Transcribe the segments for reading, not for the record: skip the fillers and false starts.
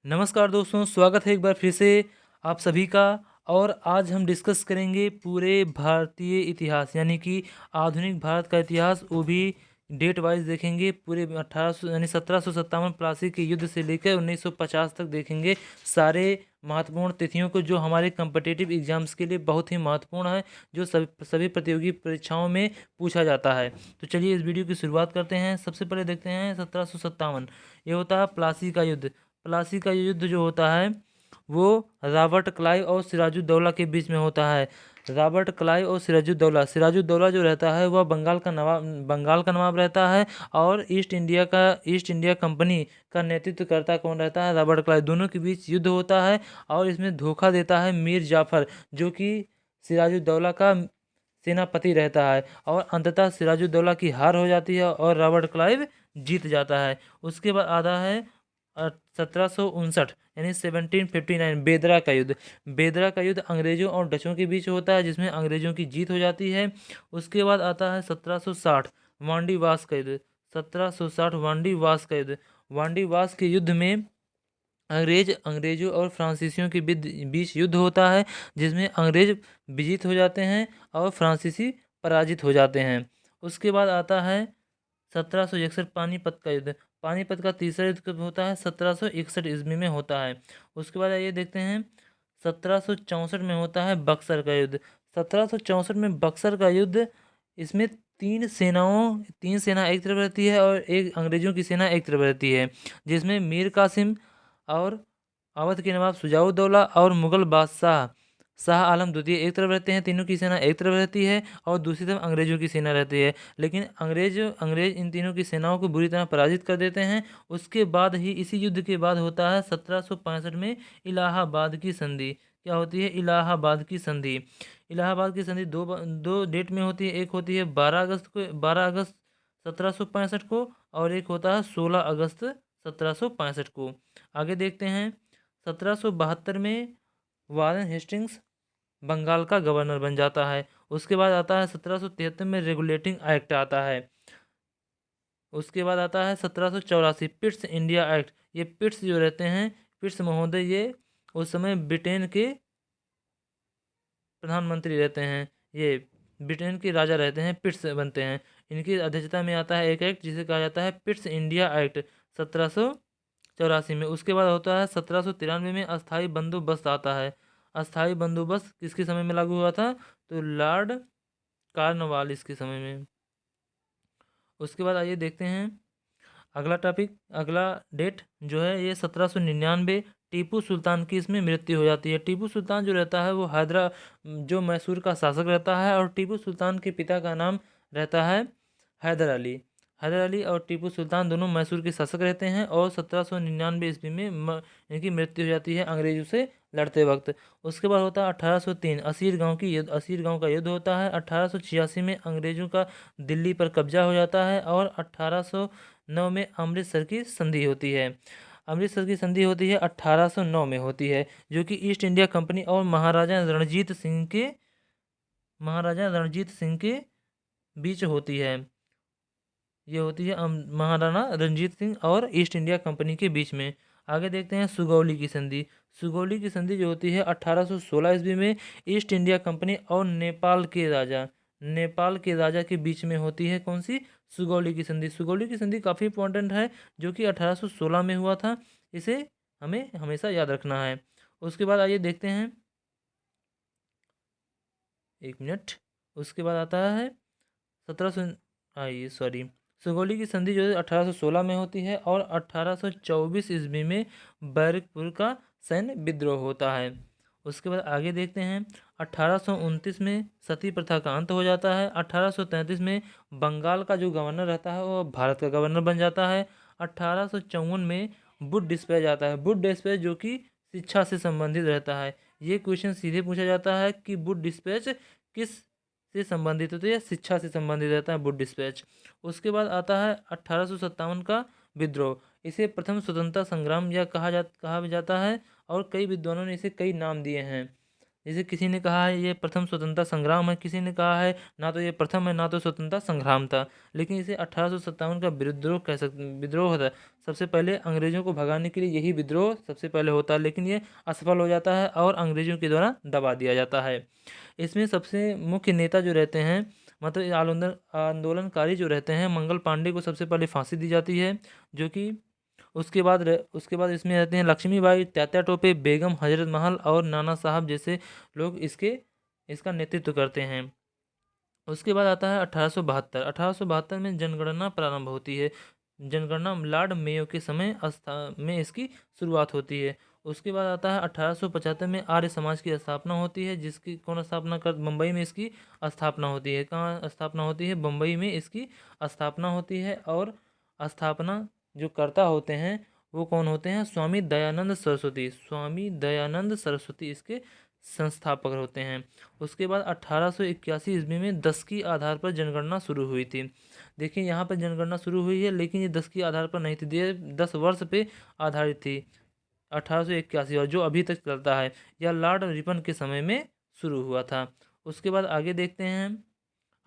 नमस्कार दोस्तों, स्वागत है एक बार फिर से आप सभी का। और आज हम डिस्कस करेंगे पूरे भारतीय इतिहास यानी कि आधुनिक भारत का इतिहास, वो भी डेट वाइज देखेंगे। पूरे 1800 यानी 1757 प्लासी के युद्ध से लेकर 1950 तक देखेंगे सारे महत्वपूर्ण तिथियों को, जो हमारे कम्पिटिटिव एग्जाम्स के लिए बहुत ही महत्वपूर्ण है, जो सभी सभी प्रतियोगी परीक्षाओं में पूछा जाता है। तो चलिए इस वीडियो की शुरुआत करते हैं। सबसे पहले देखते हैं 1757। ये होता है प्लासी का युद्ध। प्लासी का युद्ध जो होता है वो रॉबर्ट क्लाइव और सिराजुद्दौला के बीच में होता है। रॉबर्ट क्लाइव और सिराजुद्दौला जो रहता है वह बंगाल का नवाब रहता है। और ईस्ट इंडिया कंपनी का नेतृत्व कौन रहता है? Robert Clive. दोनों के बीच युद्ध होता है और इसमें धोखा देता है मीर जाफर, जो कि सिराजुद्दौला का सेनापति रहता है। और अंततः सिराजुद्दौला की हार हो जाती है और रॉबर्ट क्लाइव जीत जाता है। उसके बाद आता है 1759 यानी 1759, बेदरा का युद्ध अंग्रेजों और डचों के बीच होता है, जिसमें अंग्रेजों की जीत हो जाती है। उसके बाद आता है 1760 वांडी वास का युद्ध। 1760 वांडी वास के युद्ध में अंग्रेजों और फ्रांसीसियों के बीच युद्ध होता है, जिसमें अंग्रेज विजित हो जाते हैं और फ्रांसीसी पराजित हो जाते हैं। उसके बाद आता है 1761 पानीपत का युद्ध। पानीपत का तीसरा युद्ध कब होता है? 1761 ईस्वी में होता है। उसके बाद आइए देखते हैं 1764 में होता है बक्सर का युद्ध। 1764 में बक्सर का युद्ध, इसमें तीन सेना एक तरफ रहती है और एक अंग्रेजों की सेना एक तरफ रहती है, जिसमें मीर कासिम और अवध के नवाब सुजाउद्दौला और मुगल बादशाह शाह आलम द्वितीय एक तरफ रहते हैं। तीनों की सेना एक तरफ रहती है और दूसरी तरफ अंग्रेजों की सेना रहती है। लेकिन अंग्रेज इन तीनों की सेनाओं को बुरी तरह पराजित कर देते हैं। उसके बाद ही इसी युद्ध के बाद होता है 1765 में इलाहाबाद की संधि। क्या होती है? इलाहाबाद की संधि। इलाहाबाद की संधि दो डेट में होती है। एक होती है 12 अगस्त 1765 को, और एक होता है 16 अगस्त 1765 को। आगे देखते हैं 1772 में वारेन हेस्टिंग्स बंगाल का गवर्नर बन जाता है। उसके बाद आता है 1773 में रेगुलेटिंग एक्ट आता है। उसके बाद आता है 1784 पिट्स इंडिया एक्ट। ये पिट्स जो रहते हैं, पिट्स महोदय, ये उस समय ब्रिटेन के प्रधानमंत्री रहते हैं। ये ब्रिटेन के राजा रहते हैं, पिट्स बनते हैं। इनकी अध्यक्षता में आता है एक एक्ट जिसे कहा जाता है पिट्स इंडिया एक्ट 1784 में। उसके बाद होता है 1793 में अस्थाई बंदोबस्त आता है। अस्थाई बंदोबस्त किसके समय में लागू हुआ था? तो लॉर्ड कार्नवालिस के समय में। उसके बाद आइए देखते हैं अगला डेट जो है ये 1799। टीपू सुल्तान की इसमें मृत्यु हो जाती है। टीपू सुल्तान जो रहता है वो जो मैसूर का शासक रहता है, और टीपू सुल्तान के पिता का नाम रहता है हैदर अली। हैदर अली और टीपू सुल्तान दोनों मैसूर के शासक रहते हैं, और 1799 ईस्वी में इनकी मृत्यु हो जाती है अंग्रेजों से लड़ते वक्त। उसके बाद होता है 1803 असीर गांव का युद्ध होता है। 1886 में अंग्रेजों का दिल्ली पर कब्जा हो जाता है, और 1809 में अमृतसर की संधि होती है। अमृतसर की संधि होती है 1809 में होती है, जो कि ईस्ट इंडिया कंपनी और महाराजा रणजीत सिंह के बीच होती है। ये होती है महाराणा रणजीत सिंह और ईस्ट इंडिया कंपनी के बीच में। आगे देखते हैं सुगौली की संधि। सुगौली की संधि जो होती है 1816 ईस्वी में ईस्ट इंडिया कंपनी और नेपाल के राजा के बीच में होती है। कौन सी? सुगौली की संधि। सुगौली की संधि काफ़ी इंपॉर्टेंट है, जो कि 1816 में हुआ था। इसे हमें हमेशा याद रखना है। उसके बाद आइए देखते हैं, एक मिनट। उसके बाद आता है 1700 आइए सॉरी सुगौली की संधि जो है 1816 में होती है, और 1824 ईस्वी में बैरकपुर का सैन्य विद्रोह होता है। उसके बाद आगे देखते हैं 1829 में सती प्रथा का अंत हो जाता है। 1833 में बंगाल का जो गवर्नर रहता है वो भारत का गवर्नर बन जाता है। 1854 में बुड डिस्पैच आता है। बुड डिस्पैच जो कि शिक्षा से संबंधित रहता है। ये क्वेश्चन सीधे पूछा जाता है कि बुड डिस्पैच किस से संबंधित होता है या शिक्षा से संबंधित रहता है बुड डिस्पैच। उसके बाद आता है 1857 का विद्रोह। इसे प्रथम स्वतंत्रता संग्राम या कहा भी जाता है, और कई विद्वानों ने इसे कई नाम दिए हैं, जैसे किसी ने कहा है ये प्रथम स्वतंत्रता संग्राम है, किसी ने कहा है ना तो ये प्रथम है ना तो स्वतंत्रता संग्राम था। लेकिन इसे 1857 का विद्रोह कह सकते, विद्रोह होता है। सबसे पहले अंग्रेजों को भगाने के लिए यही विद्रोह सबसे पहले होता है, लेकिन ये असफल हो जाता है और अंग्रेजों के द्वारा दबा दिया जाता है। इसमें सबसे मुख्य नेता जो रहते हैं, मतलब ये आंदोलनकारी जो रहते हैं, मंगल पांडे को सबसे पहले फांसी दी जाती है, जो कि उसके बाद इसमें रहते हैं लक्ष्मीबाई, तात्या टोपे, बेगम हजरत महल और नाना साहब जैसे लोग इसका नेतृत्व करते हैं। उसके बाद आता है 1872। 1872 में जनगणना प्रारंभ होती है। जनगणना लॉर्ड मेयो के समय में इसकी शुरुआत होती है। उसके बाद आता है 1875 में आर्य समाज की स्थापना होती है, जिसकी कौन स्थापना कर, मुंबई में इसकी स्थापना होती है। कहाँ स्थापना होती है? मुंबई में इसकी स्थापना होती है। और स्थापना जो कर्ता होते हैं वो कौन होते हैं? स्वामी दयानंद सरस्वती। स्वामी दयानंद सरस्वती इसके संस्थापक होते हैं। उसके बाद 1881 ईस्वी में 10 की आधार पर जनगणना शुरू हुई थी। देखिए यहाँ पर जनगणना शुरू हुई है, लेकिन ये 10 की आधार पर नहीं थी, ये 10 वर्ष पे आधारित थी। 1881, और जो अभी तक चलता है। यह लॉर्ड रिपन के समय में शुरू हुआ था। उसके बाद आगे देखते हैं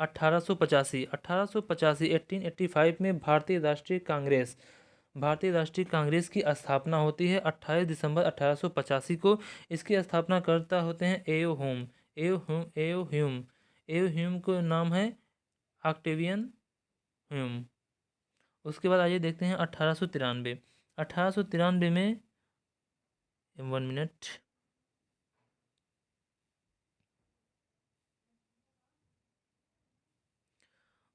1885। 1885 1885 में भारतीय राष्ट्रीय कांग्रेस की स्थापना होती है। 28 दिसंबर 1885 को इसकी स्थापनाकर्ता होते हैं एओ ह्यूम। एओ ह्यूम को नाम है ऑक्टेवियन ह्यूम। उसके बाद आइए देखते हैं 1893। 1893 में 1 मिनट।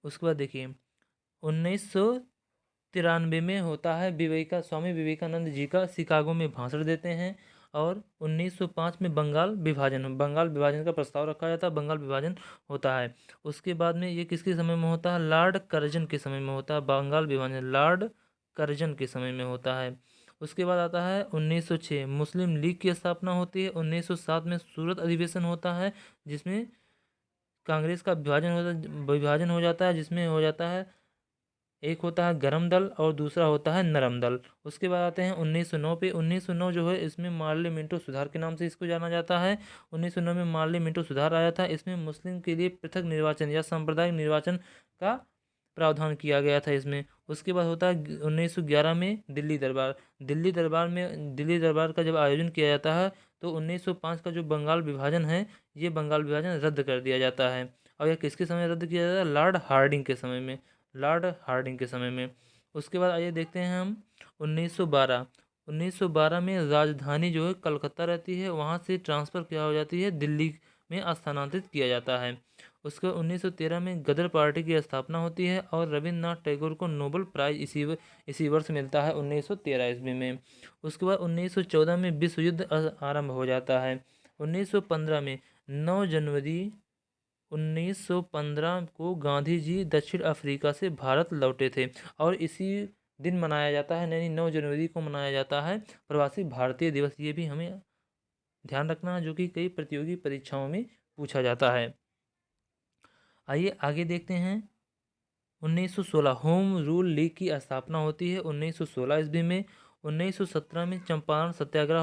उसके बाद देखिए 1993 में होता है स्वामी विवेकानंद जी का शिकागो में भाषण देते हैं। और 1905 में बंगाल विभाजन का प्रस्ताव रखा जाता है, बंगाल विभाजन होता है। उसके बाद में ये किसके समय में होता है? लॉर्ड कर्जन के समय में होता है। बंगाल विभाजन लॉर्ड कर्जन के समय में होता है। उसके बाद आता है 1906 मुस्लिम लीग की स्थापना होती है। 1907 में सूरत अधिवेशन होता है, जिसमें कांग्रेस का विभाजन हो जाता है, जिसमें हो जाता है एक होता है गरम दल और दूसरा होता है नरम दल। उसके बाद आते हैं 1909 पे। 1909 जो है इसमें मार्ले मिंटो सुधार के नाम से इसको जाना जाता है। 1909 में मार्ले मिंटो सुधार आया था। इसमें मुस्लिम के लिए पृथक निर्वाचन या सांप्रदायिक निर्वाचन का प्रावधान किया गया था इसमें। उसके बाद होता है 1911 में दिल्ली दरबार का जब आयोजन किया जाता है, तो 1905 का जो बंगाल विभाजन है, ये बंगाल विभाजन रद्द कर दिया जाता है। और यह किसके समय रद्द किया जाता है? लॉर्ड हार्डिंग के समय में। उसके बाद आइए देखते हैं हम 1912। 1912 में राजधानी जो है कलकत्ता रहती है, वहाँ से ट्रांसफ़र क्या हो जाती है? दिल्ली में स्थानांतरित किया जाता है। उसके बाद 1913 में गदर पार्टी की स्थापना होती है और रविन्द्रनाथ टैगोर को नोबेल प्राइज इसी वर्ष मिलता है 1913 ईस्वी में। उसके बाद 1914 में विश्व युद्ध आरंभ हो जाता है। 1915 में 9 जनवरी 1915 को गांधी जी दक्षिण अफ्रीका से भारत लौटे थे, और इसी दिन मनाया जाता है, यानी 9 जनवरी को मनाया जाता है प्रवासी भारतीय दिवस। ये भी हमें ध्यान रखना, जो कि कई प्रतियोगी परीक्षाओं में पूछा जाता है। आइए आगे देखते हैं 1916 होम रूल लीग की स्थापना होती है 1916 ईस्वी में। 1917 में चंपारण सत्याग्रह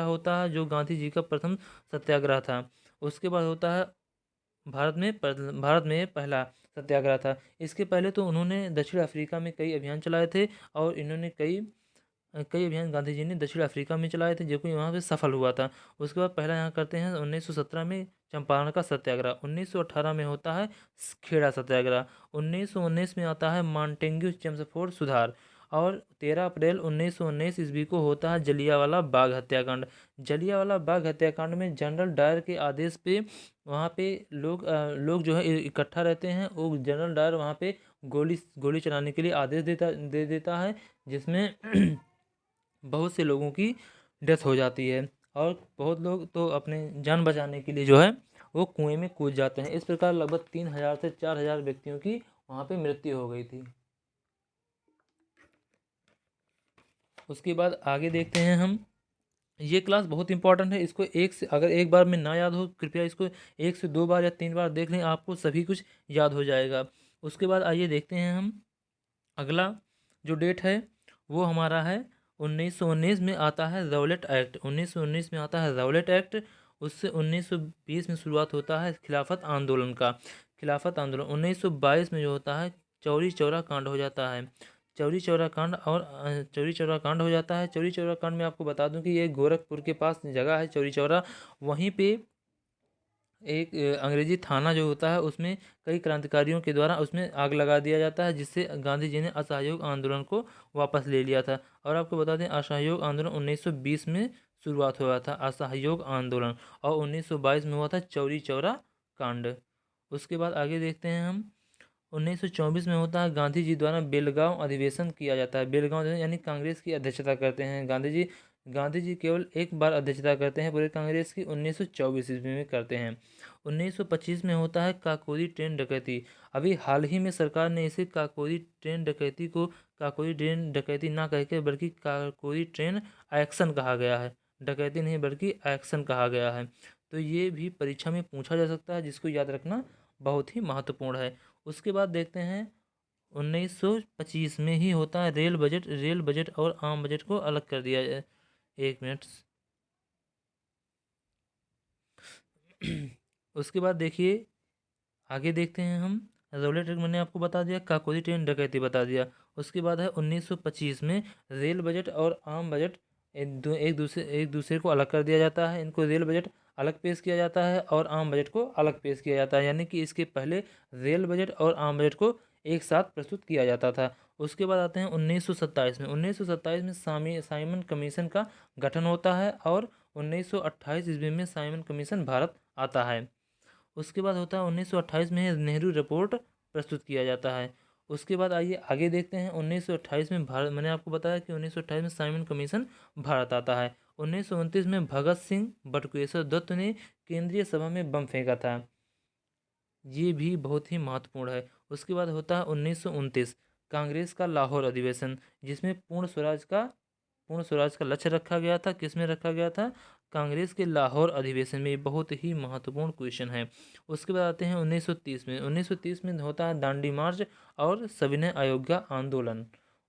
होता है, जो गांधी जी का प्रथम सत्याग्रह था। उसके बाद होता है भारत में पहला सत्याग्रह था। इसके पहले तो उन्होंने दक्षिण अफ्रीका में कई अभियान चलाए थे, और इन्होंने कई कई अभियान गांधी जी ने दक्षिण अफ्रीका में चलाए थे, जो कि वहाँ पे सफल हुआ था। उसके बाद पहला यहाँ करते हैं 1917 में चंपारण का सत्याग्रह। 1918 में होता है खेड़ा सत्याग्रह। 1919 में आता है मॉन्टेग्यू चेम्सफोर्ड सुधार। और 13 अप्रैल 1919 ईस्वी को होता है जलियांवाला बाग हत्याकांड। जलियांवाला बाग हत्याकांड में जनरल डायर के आदेश पे वहाँ पे लोग जो है इकट्ठा रहते हैं। वो जनरल डायर वहाँ पे गोली चलाने के लिए आदेश दे देता है, जिसमें बहुत से लोगों की डेथ हो जाती है, और बहुत लोग तो अपने जान बचाने के लिए जो है वो कुएं में कूद जाते हैं। इस प्रकार लगभग 3000 से 4000 व्यक्तियों की वहाँ पे मृत्यु हो गई थी। उसके बाद आगे देखते हैं हम। ये क्लास बहुत इंपॉर्टेंट है, इसको अगर एक बार में ना याद हो, कृपया इसको 1 से 2 बार या 3 बार देख लें, आपको सभी कुछ याद हो जाएगा। उसके बाद आइए देखते हैं हम अगला जो डेट है वो हमारा है 1919 में आता है रौलट एक्ट, 1919 में आता है रौलट एक्ट। उससे 1920 में शुरुआत होता है खिलाफत आंदोलन का। खिलाफत आंदोलन 1922 में जो होता है चौरी चौरा कांड हो जाता है। चौरी चौरा कांड और चौरी चौरा कांड हो जाता है। चौरी चौरा कांड में आपको बता दूं कि ये गोरखपुर के पास जगह है चौरी चौरा। वहीं पे एक अंग्रेजी थाना जो होता है उसमें कई क्रांतिकारियों के द्वारा उसमें आग लगा दिया जाता है, जिससे गांधी जी ने असहयोग आंदोलन को वापस ले लिया था। और आपको बता दें असहयोग आंदोलन 1920 में शुरुआत हुआ था असहयोग आंदोलन, और 1922 में हुआ था चौरी चौरा कांड। उसके बाद आगे देखते हैं हम। 1924 में होता है गांधी जी द्वारा बेलगांव अधिवेशन किया जाता है। बेलगांव अधिवेशन यानी कांग्रेस की अध्यक्षता करते हैं गांधी जी। गांधी जी केवल एक बार अध्यक्षता करते हैं पूरे कांग्रेस की, 1924 ईस्वी में करते हैं। 1925 में होता है काकोरी ट्रेन डकैती। अभी हाल ही में सरकार ने इसे काकोरी ट्रेन डकैती को काकोरी ट्रेन डकैती ना कह के बल्कि काकोरी ट्रेन एक्शन कहा गया है। डकैती नहीं बल्कि एक्शन कहा गया है। तो ये भी परीक्षा में पूछा जा सकता है, जिसको याद रखना बहुत ही महत्वपूर्ण है। उसके बाद देखते हैं 1925 में ही होता है रेल बजट। रेल बजट और आम बजट को अलग कर दिया जाए। एक मिनट। उसके बाद देखिए आगे देखते हैं हम। रोलेट एक्ट मैंने आपको बता दिया, काकोरी ट्रेन डकैती बता दिया। उसके बाद है 1925 में रेल बजट और आम बजट एक दूसरे को अलग कर दिया जाता है। इनको रेल बजट अलग पेश किया जाता है और आम बजट को अलग पेश किया जाता है, यानी कि इसके पहले रेल बजट और आम बजट को एक साथ प्रस्तुत किया जाता था। उसके बाद आते हैं 1927 में। 1927 में साइमन कमीशन का गठन होता है और 1928 ईस्वी में साइमन कमीशन भारत आता है। उसके बाद होता है 1928 में नेहरू रिपोर्ट प्रस्तुत किया जाता है। उसके बाद आइए आगे देखते हैं। 1928 में भारत, मैंने आपको बताया कि 1928 में साइमन कमीशन भारत आता है। 1929 में भगत सिंह बटुकेश्वर दत्त ने केंद्रीय सभा में बम फेंका था। ये भी बहुत ही महत्वपूर्ण है। उसके बाद होता है 1929 कांग्रेस का लाहौर अधिवेशन, जिसमें पूर्ण स्वराज का लक्ष्य रखा गया था। किस में रखा गया था? कांग्रेस के लाहौर अधिवेशन में। बहुत ही महत्वपूर्ण क्वेश्चन है। उसके बाद आते हैं 1930 में। 1930 में होता है दांडी मार्च और सविनय अयोध्या आंदोलन।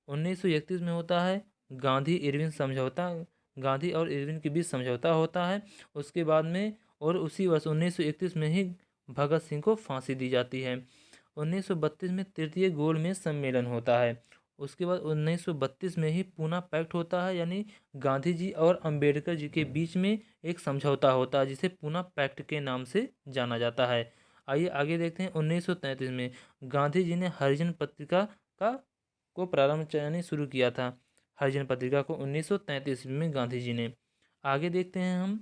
1931 में होता है गांधी इरविन समझौता। गांधी और इरविन के बीच समझौता होता है। उसके बाद में और उसी वर्ष 1931 में ही भगत सिंह को फांसी दी जाती है। 1932 में तृतीय गोलमेज सम्मेलन होता है। उसके बाद 1932 में ही पूना पैक्ट होता है, यानी गांधी जी और अंबेडकर जी के बीच में एक समझौता होता है, जिसे पूना पैक्ट के नाम से जाना जाता है। आइए आगे देखते हैं। 1933 में गांधी जी ने हरिजन पत्रिका का को प्रारंभ यानी शुरू किया था। हरिजन पत्रिका को 1933 में गांधी जी ने। आगे देखते हैं हम।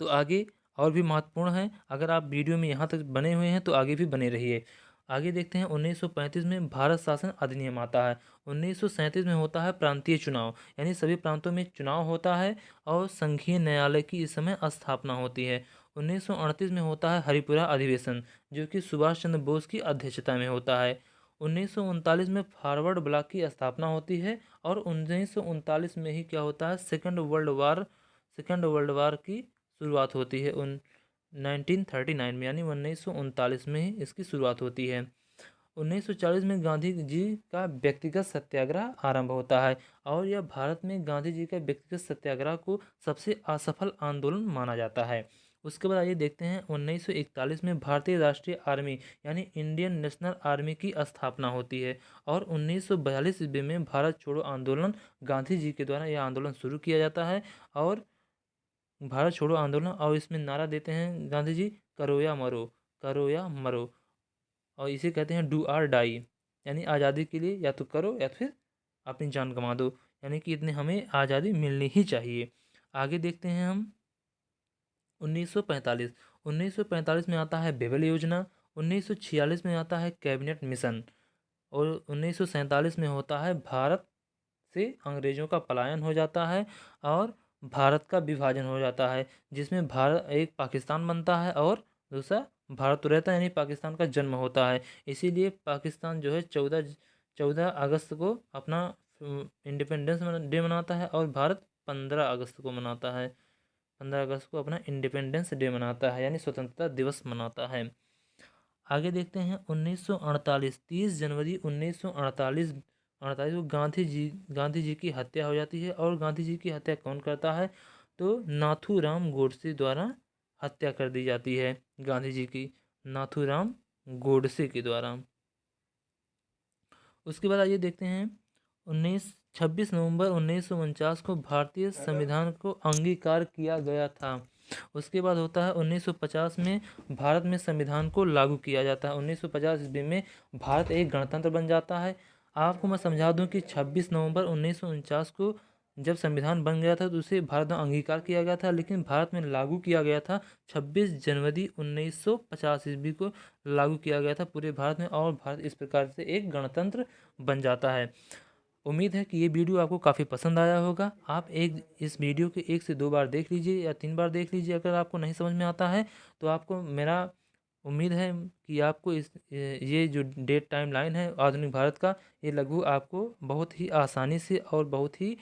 तो आगे और भी महत्वपूर्ण है। अगर आप वीडियो में यहाँ तक बने हुए हैं तो आगे भी बने रहिए। आगे देखते हैं 1935 में भारत शासन अधिनियम आता है। 1937 में होता है प्रांतीय चुनाव, यानी सभी प्रांतों में चुनाव होता है और संघीय न्यायालय की इस समय स्थापना होती है। 1938 में होता है हरिपुरा अधिवेशन, जो कि सुभाष चंद्र बोस की अध्यक्षता में होता है। 1939 में फॉरवर्ड ब्लॉक की स्थापना होती है और 1939 में ही क्या होता है सेकेंड वर्ल्ड वार की शुरुआत होती है। 1939 में, यानी 1939 में ही इसकी शुरुआत होती है। 1940 में गांधी जी का व्यक्तिगत सत्याग्रह आरंभ होता है और यह भारत में गांधी जी का व्यक्तिगत सत्याग्रह को सबसे असफल आंदोलन माना जाता है। उसके बाद आइए देखते हैं 1941 में भारतीय राष्ट्रीय आर्मी यानी इंडियन नेशनल आर्मी की स्थापना होती है और 1942 ईस्वी में भारत छोड़ो आंदोलन गांधी जी के द्वारा यह आंदोलन शुरू किया जाता है। और भारत छोड़ो आंदोलन, और इसमें नारा देते हैं गांधी जी, करो या मरो, करो या मरो। और इसे कहते हैं डू आर डाई, यानी आज़ादी के लिए या तो करो या फिर अपनी जान गंवा दो, यानी कि इतने हमें आज़ादी मिलनी ही चाहिए। आगे देखते हैं हम। 1945 1945 में आता है बेबल योजना। 1946 में आता है कैबिनेट मिशन और 1947 में होता है भारत से अंग्रेज़ों का पलायन हो जाता है और भारत का विभाजन हो जाता है, जिसमें भारत एक पाकिस्तान बनता है और दूसरा भारत तो रहता है, यानी पाकिस्तान का जन्म होता है। इसीलिए पाकिस्तान जो है 14 अगस्त को अपना इंडिपेंडेंस डे मनाता है और भारत 15 अगस्त को मनाता है। 15 अगस्त को अपना इंडिपेंडेंस डे मनाता है, यानी स्वतंत्रता दिवस मनाता है। आगे देखते हैं 1948 30 जनवरी 1948 48 को गांधी जी की हत्या हो जाती है। और गांधी जी की हत्या कौन करता है? तो नाथूराम गोडसे द्वारा हत्या कर दी जाती है गांधी जी की, नाथूराम गोडसे के द्वारा। उसके बाद आइए देखते हैं 26 नवंबर 1949 को भारतीय संविधान को अंगीकार किया गया था। उसके बाद होता है 1950 में भारत में संविधान को लागू किया जाता है। 1950 ईस्वी में भारत एक गणतंत्र बन जाता है। आपको मैं समझा दूं कि 26 नवंबर 1949 को जब संविधान बन गया था तो उसे भारत में अंगीकार किया गया था, लेकिन भारत में लागू किया गया था 26 जनवरी 1950 ईस्वी को लागू किया गया था पूरे भारत में, और भारत इस प्रकार से एक गणतंत्र बन जाता है। उम्मीद है कि ये वीडियो आपको काफ़ी पसंद आया होगा। आप इस वीडियो के 1 से 2 बार देख लीजिए या 3 बार देख लीजिए। अगर आपको नहीं समझ में आता है तो आपको मेरा उम्मीद है कि आपको ये जो डेट टाइम लाइन है आधुनिक भारत का, ये लघु आपको बहुत ही आसानी से और बहुत ही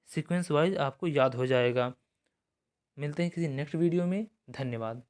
सीक्वेंस वाइज आपको याद हो जाएगा। मिलते हैं किसी नेक्स्ट वीडियो में। धन्यवाद।